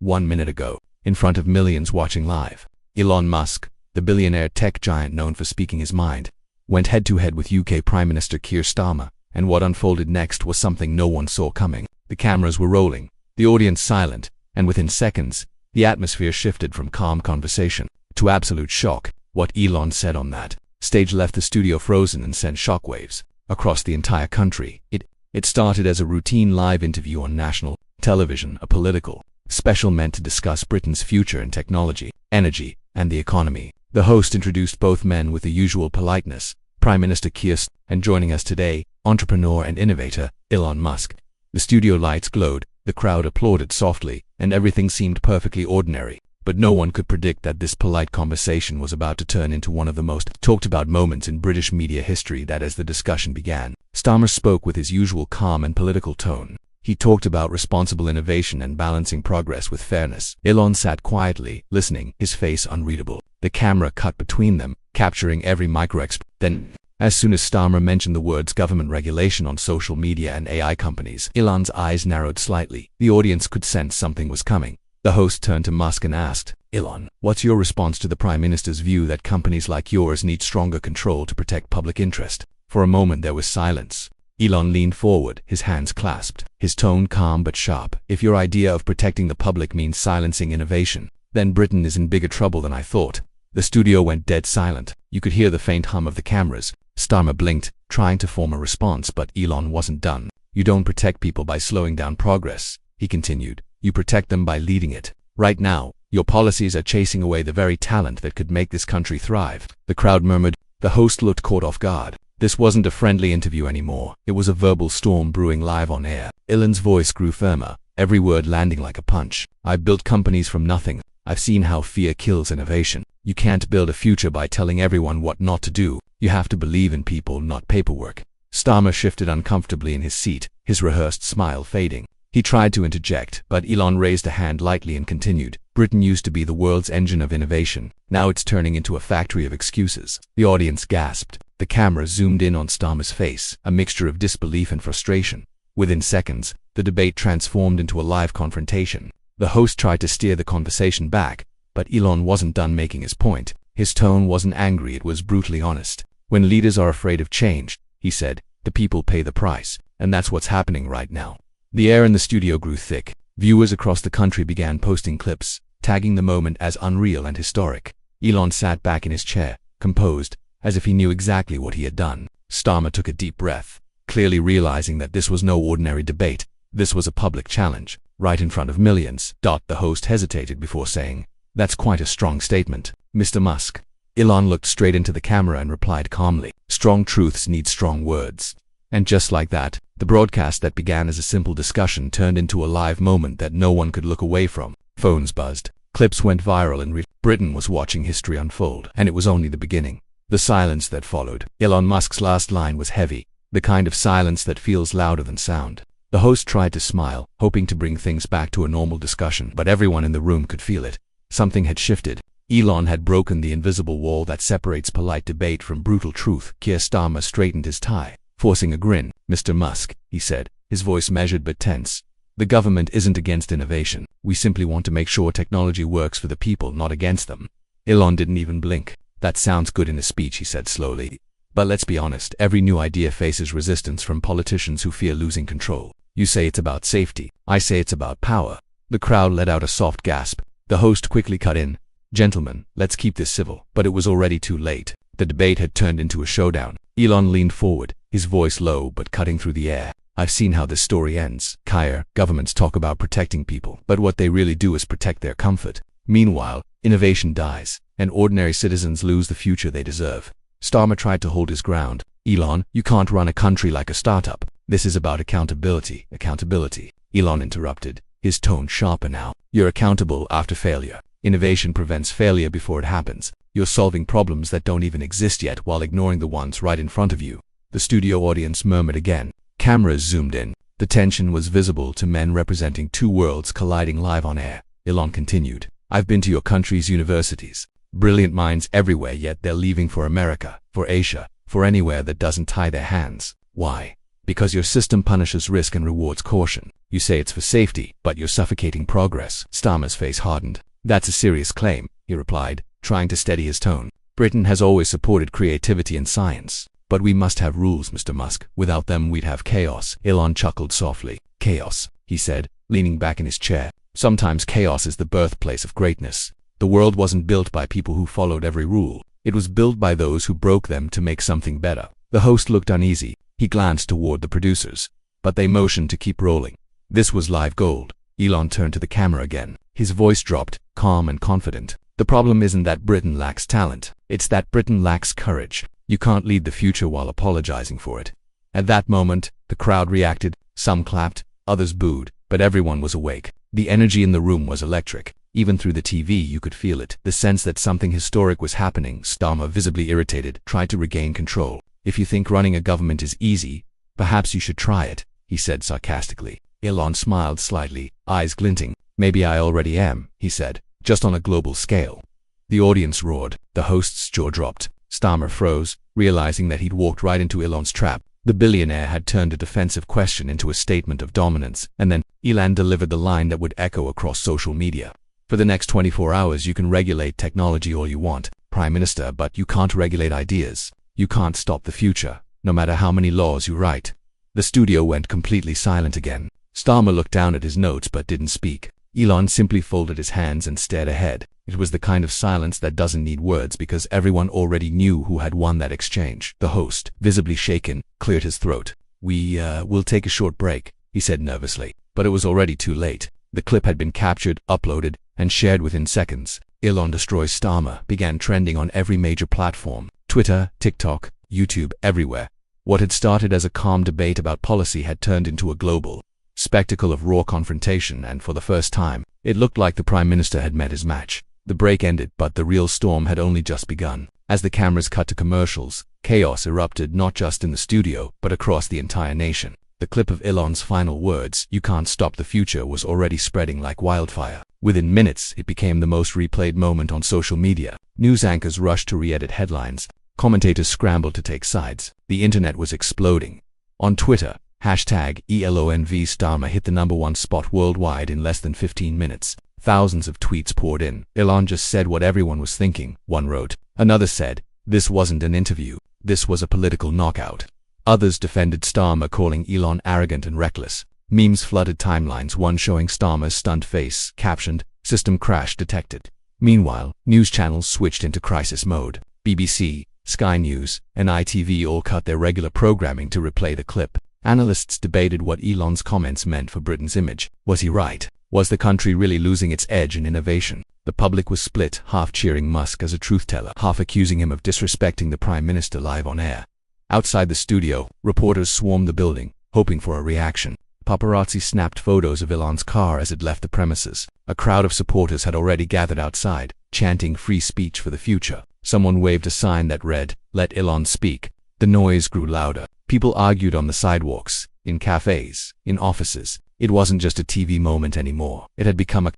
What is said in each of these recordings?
1 minute ago, in front of millions watching live. Elon Musk, the billionaire tech giant known for speaking his mind, went head-to-head with UK Prime Minister Keir Starmer, and what unfolded next was something no one saw coming. The cameras were rolling, the audience silent, and within seconds, the atmosphere shifted from calm conversation to absolute shock. What Elon said on that stage left the studio frozen and sent shockwaves across the entire country. It started as a routine live interview on national television, a political special meant to discuss Britain's future in technology, energy, and the economy. The host introduced both men with the usual politeness, Prime Minister Keir Starmer, and joining us today, entrepreneur and innovator, Elon Musk. The studio lights glowed, the crowd applauded softly, and everything seemed perfectly ordinary. But no one could predict that this polite conversation was about to turn into one of the most talked-about moments in British media history. That as the discussion began, Starmer spoke with his usual calm and political tone. He talked about responsible innovation and balancing progress with fairness. Elon sat quietly, listening, his face unreadable. The camera cut between them, capturing every micro-expression. Then, as soon as Starmer mentioned the words government regulation on social media and AI companies, Elon's eyes narrowed slightly. The audience could sense something was coming. The host turned to Musk and asked, "Elon, what's your response to the Prime Minister's view that companies like yours need stronger control to protect public interest?" For a moment there was silence. Elon leaned forward, his hands clasped, his tone calm but sharp. "If your idea of protecting the public means silencing innovation, then Britain is in bigger trouble than I thought." The studio went dead silent. You could hear the faint hum of the cameras. Starmer blinked, trying to form a response, but Elon wasn't done. "You don't protect people by slowing down progress," he continued. "You protect them by leading it. Right now, your policies are chasing away the very talent that could make this country thrive." The crowd murmured. The host looked caught off guard. This wasn't a friendly interview anymore. It was a verbal storm brewing live on air. Elon's voice grew firmer, every word landing like a punch. "I've built companies from nothing. I've seen how fear kills innovation. You can't build a future by telling everyone what not to do. You have to believe in people, not paperwork." Starmer shifted uncomfortably in his seat, his rehearsed smile fading. He tried to interject, but Elon raised a hand lightly and continued. "Britain used to be the world's engine of innovation. Now it's turning into a factory of excuses." The audience gasped. The camera zoomed in on Starmer's face, a mixture of disbelief and frustration. Within seconds, the debate transformed into a live confrontation. The host tried to steer the conversation back, but Elon wasn't done making his point. His tone wasn't angry, it was brutally honest. "When leaders are afraid of change," he said, "the people pay the price, and that's what's happening right now." The air in the studio grew thick. Viewers across the country began posting clips, tagging the moment as unreal and historic. Elon sat back in his chair, composed, as if he knew exactly what he had done. Starmer took a deep breath, clearly realizing that this was no ordinary debate. This was a public challenge, right in front of millions. The host hesitated before saying, "That's quite a strong statement, Mr. Musk." Elon looked straight into the camera and replied calmly, "Strong truths need strong words." And just like that, the broadcast that began as a simple discussion turned into a live moment that no one could look away from. Phones buzzed, clips went viral, and Britain was watching history unfold. And it was only the beginning. The silence that followed. Elon Musk's last line was heavy, the kind of silence that feels louder than sound. The host tried to smile, hoping to bring things back to a normal discussion, but everyone in the room could feel it. Something had shifted. Elon had broken the invisible wall that separates polite debate from brutal truth. Keir Starmer straightened his tie, forcing a grin. "Mr. Musk," he said, his voice measured but tense, "the government isn't against innovation. We simply want to make sure technology works for the people, not against them." Elon didn't even blink. "That sounds good in a speech," he said slowly. "But let's be honest, every new idea faces resistance from politicians who fear losing control. You say it's about safety. I say it's about power." The crowd let out a soft gasp. The host quickly cut in, "Gentlemen, let's keep this civil." But it was already too late. The debate had turned into a showdown. Elon leaned forward, his voice low but cutting through the air. "I've seen how this story ends. Keir, governments talk about protecting people, but what they really do is protect their comfort. Meanwhile, innovation dies, and ordinary citizens lose the future they deserve." Starmer tried to hold his ground. "Elon, you can't run a country like a startup. This is about accountability." "Accountability," Elon interrupted, his tone sharper now. "You're accountable after failure. Innovation prevents failure before it happens. You're solving problems that don't even exist yet while ignoring the ones right in front of you." The studio audience murmured again. Cameras zoomed in. The tension was visible to men representing two worlds colliding live on air. Elon continued, "I've been to your country's universities. Brilliant minds everywhere, yet they're leaving for America, for Asia, for anywhere that doesn't tie their hands. Why? Because your system punishes risk and rewards caution. You say it's for safety, but you're suffocating progress. Starmer's face hardened. That's a serious claim, he replied, trying to steady his tone. Britain has always supported creativity and science. But we must have rules, Mr. Musk. Without them, we'd have chaos. Elon chuckled softly. Chaos, he said, leaning back in his chair. Sometimes chaos is the birthplace of greatness. The world wasn't built by people who followed every rule. It was built by those who broke them to make something better. The host looked uneasy. He glanced toward the producers, but they motioned to keep rolling. This was live gold. Elon turned to the camera again. His voice dropped, calm and confident. The problem isn't that Britain lacks talent. It's that Britain lacks courage. You can't lead the future while apologizing for it. At that moment, the crowd reacted. Some clapped, others booed, but everyone was awake. The energy in the room was electric. Even through the TV you could feel it, the sense that something historic was happening. Starmer, visibly irritated, tried to regain control. If you think running a government is easy, perhaps you should try it, he said sarcastically. Elon smiled slightly, eyes glinting. Maybe I already am, he said, just on a global scale. The audience roared. The host's jaw dropped. Starmer froze, realizing that he'd walked right into Elon's trap. The billionaire had turned a defensive question into a statement of dominance, and then Elon delivered the line that would echo across social media. For the next 24 hours you can regulate technology all you want, Prime Minister, but you can't regulate ideas. You can't stop the future, no matter how many laws you write. The studio went completely silent again. Starmer looked down at his notes but didn't speak. Elon simply folded his hands and stared ahead. It was the kind of silence that doesn't need words because everyone already knew who had won that exchange. The host, visibly shaken, cleared his throat. We'll take a short break, he said nervously. But it was already too late. The clip had been captured, uploaded, and shared within seconds. Elon destroys Starmer began trending on every major platform. Twitter, TikTok, YouTube, everywhere. What had started as a calm debate about policy had turned into a global spectacle of raw confrontation, and for the first time, it looked like the Prime Minister had met his match. The break ended, but the real storm had only just begun. As the cameras cut to commercials, chaos erupted not just in the studio, but across the entire nation. The clip of Elon's final words, "You can't stop the future," was already spreading like wildfire. Within minutes, it became the most replayed moment on social media. News anchors rushed to re-edit headlines. Commentators scrambled to take sides. The internet was exploding. On Twitter, #ELONV Starmer hit the #1 spot worldwide in less than 15 minutes. Thousands of tweets poured in. Elon just said what everyone was thinking, one wrote. Another said, this wasn't an interview. This was a political knockout. Others defended Starmer, calling Elon arrogant and reckless. Memes flooded timelines, one showing Starmer's stunned face, captioned, "System crash detected." Meanwhile, news channels switched into crisis mode. BBC, Sky News, and ITV all cut their regular programming to replay the clip. Analysts debated what Elon's comments meant for Britain's image. Was he right? Was the country really losing its edge in innovation? The public was split, half cheering Musk as a truth-teller, half accusing him of disrespecting the Prime Minister live on air. Outside the studio, reporters swarmed the building, hoping for a reaction. Paparazzi snapped photos of Elon's car as it left the premises. A crowd of supporters had already gathered outside, chanting free speech for the future. Someone waved a sign that read, "Let Elon speak." The noise grew louder. People argued on the sidewalks, in cafes, in offices. It wasn't just a TV moment anymore. It had become a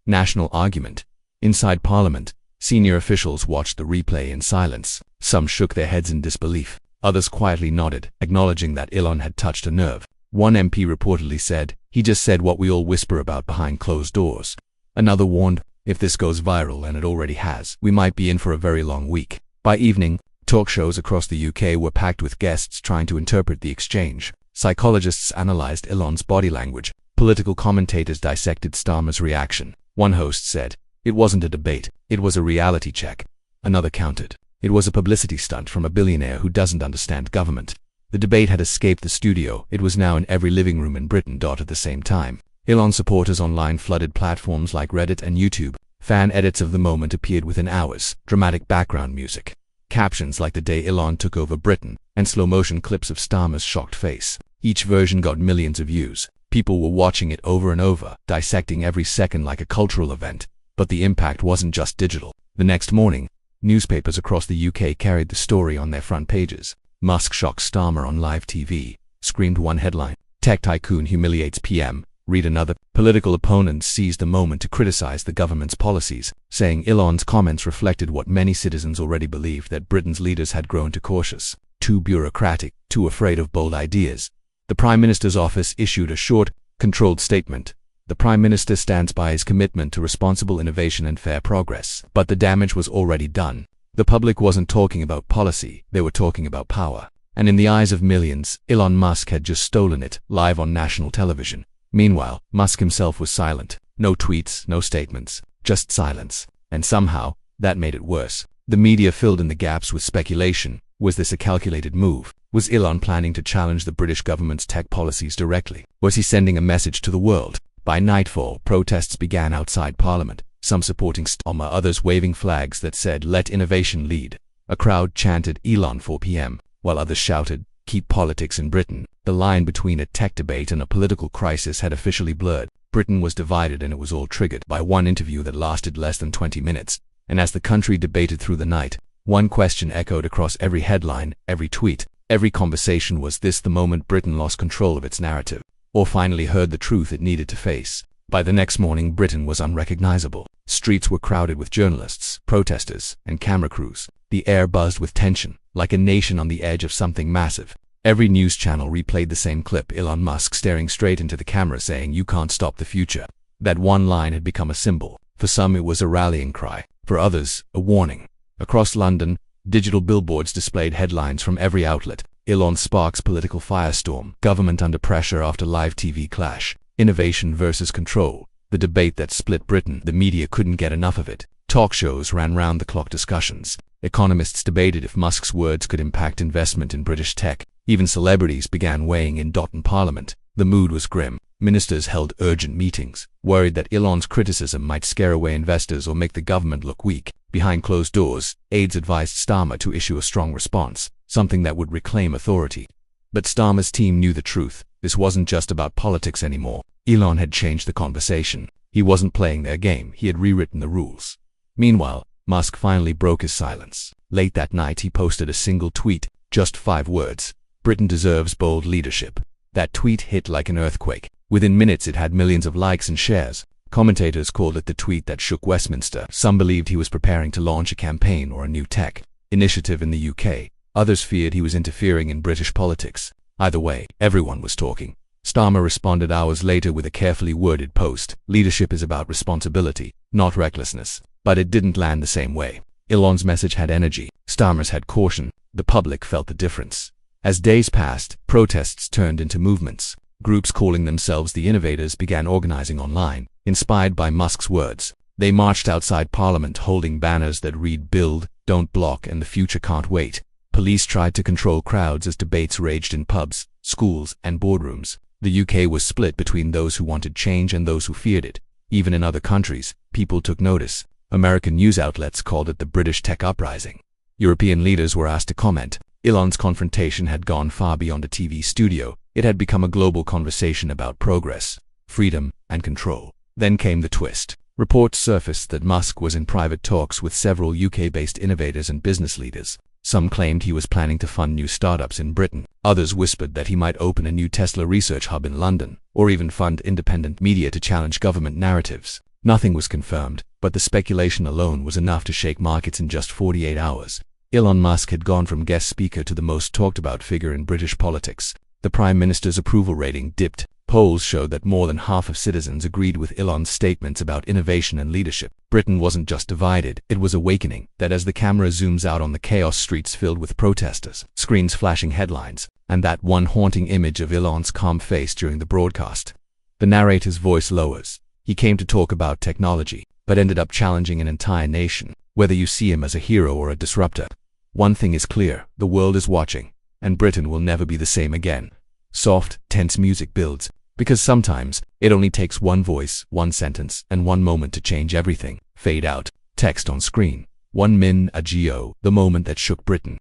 national argument. Inside Parliament, senior officials watched the replay in silence. Some shook their heads in disbelief. Others quietly nodded, acknowledging that Elon had touched a nerve. One MP reportedly said, "He just said what we all whisper about behind closed doors." Another warned, "If this goes viral, and it already has, we might be in for a very long week." By evening, talk shows across the UK were packed with guests trying to interpret the exchange. Psychologists analyzed Elon's body language. Political commentators dissected Starmer's reaction. One host said, "It wasn't a debate, it was a reality check." Another countered, "It was a publicity stunt from a billionaire who doesn't understand government." The debate had escaped the studio. It was now in every living room in Britain. At the same time, Elon supporters online flooded platforms like Reddit and YouTube. Fan edits of the moment appeared within hours. Dramatic background music, captions like "The day Elon took over Britain," and slow-motion clips of Starmer's shocked face. Each version got millions of views. People were watching it over and over, dissecting every second like a cultural event. But the impact wasn't just digital. The next morning, newspapers across the UK carried the story on their front pages. "Musk shocks Starmer on live TV," screamed one headline. "Tech tycoon humiliates PM," read another. Political opponents seized the moment to criticize the government's policies, saying Elon's comments reflected what many citizens already believed, that Britain's leaders had grown too cautious, too bureaucratic, too afraid of bold ideas. The Prime Minister's office issued a short, Controlled statement. The Prime Minister stands by his commitment to responsible innovation and fair progress. But the damage was already done. The public wasn't talking about policy, they were talking about power. And in the eyes of millions, Elon Musk had just stolen it, live on national television. Meanwhile, Musk himself was silent. No tweets, no statements, just silence. And somehow, that made it worse. The media filled in the gaps with speculation. Was this a calculated move? Was Elon planning to challenge the British government's tech policies directly? Was he sending a message to the world? By nightfall, protests began outside Parliament, some supporting Starmer, others waving flags that said, "Let innovation lead." A crowd chanted Elon 4 p.m., while others shouted, "Keep politics in Britain." The line between a tech debate and a political crisis had officially blurred. Britain was divided, and it was all triggered by one interview that lasted less than 20 minutes. And as the country debated through the night, one question echoed across every headline, every tweet, every conversation: was this the moment Britain lost control of its narrative, or finally heard the truth it needed to face? By the next morning, Britain was unrecognizable. Streets were crowded with journalists, protesters, and camera crews. The air buzzed with tension, like a nation on the edge of something massive. Every news channel replayed the same clip: Elon Musk staring straight into the camera saying, "You can't stop the future." That one line had become a symbol. For some it was a rallying cry, for others, a warning. Across London, digital billboards displayed headlines from every outlet: Elon sparks political firestorm, government under pressure after live TV clash, innovation versus control. The debate that split Britain, the media couldn't get enough of it. Talk shows ran round-the-clock discussions. Economists debated if Musk's words could impact investment in British tech. Even celebrities began weighing in. In Parliament, the mood was grim. Ministers held urgent meetings, worried that Elon's criticism might scare away investors or make the government look weak. Behind closed doors, aides advised Starmer to issue a strong response, something that would reclaim authority. But Starmer's team knew the truth. This wasn't just about politics anymore. Elon had changed the conversation. He wasn't playing their game, he had rewritten the rules. Meanwhile, Musk finally broke his silence. Late that night, he posted a single tweet, just 5 words: "Britain deserves bold leadership." That tweet hit like an earthquake. Within minutes, it had millions of likes and shares. Commentators called it the tweet that shook Westminster. Some believed he was preparing to launch a campaign or a new tech initiative in the UK. Others feared he was interfering in British politics. Either way, everyone was talking. Starmer responded hours later with a carefully worded post: "Leadership is about responsibility, not recklessness." But it didn't land the same way. Elon's message had energy. Starmer's had caution. The public felt the difference. As days passed, protests turned into movements. Groups calling themselves the Innovators began organizing online, inspired by Musk's words. They marched outside Parliament holding banners that read "Build, Don't Block," and "The Future Can't Wait." Police tried to control crowds as debates raged in pubs, schools, and boardrooms. The UK was split between those who wanted change and those who feared it. Even in other countries, people took notice. American news outlets called it the British Tech Uprising. European leaders were asked to comment. Elon's confrontation had gone far beyond a TV studio. It had become a global conversation about progress, freedom, and control. Then came the twist. Reports surfaced that Musk was in private talks with several UK-based innovators and business leaders. Some claimed he was planning to fund new startups in Britain. Others whispered that he might open a new Tesla research hub in London, or even fund independent media to challenge government narratives. Nothing was confirmed, but the speculation alone was enough to shake markets in just 48 hours. Elon Musk had gone from guest speaker to the most talked-about figure in British politics. The Prime Minister's approval rating dipped. Polls showed that more than half of citizens agreed with Elon's statements about innovation and leadership. Britain wasn't just divided, it was awakening. That as the camera zooms out on the chaos streets filled with protesters, screens flashing headlines, and that one haunting image of Elon's calm face during the broadcast. The narrator's voice lowers. He came to talk about technology, but ended up challenging an entire nation. Whether you see him as a hero or a disruptor, one thing is clear: the world is watching, and Britain will never be the same again. Soft, tense music builds, because sometimes it only takes one voice, one sentence, and one moment to change everything. Fade out. Text on screen. 1 min. ago, the moment that shook Britain.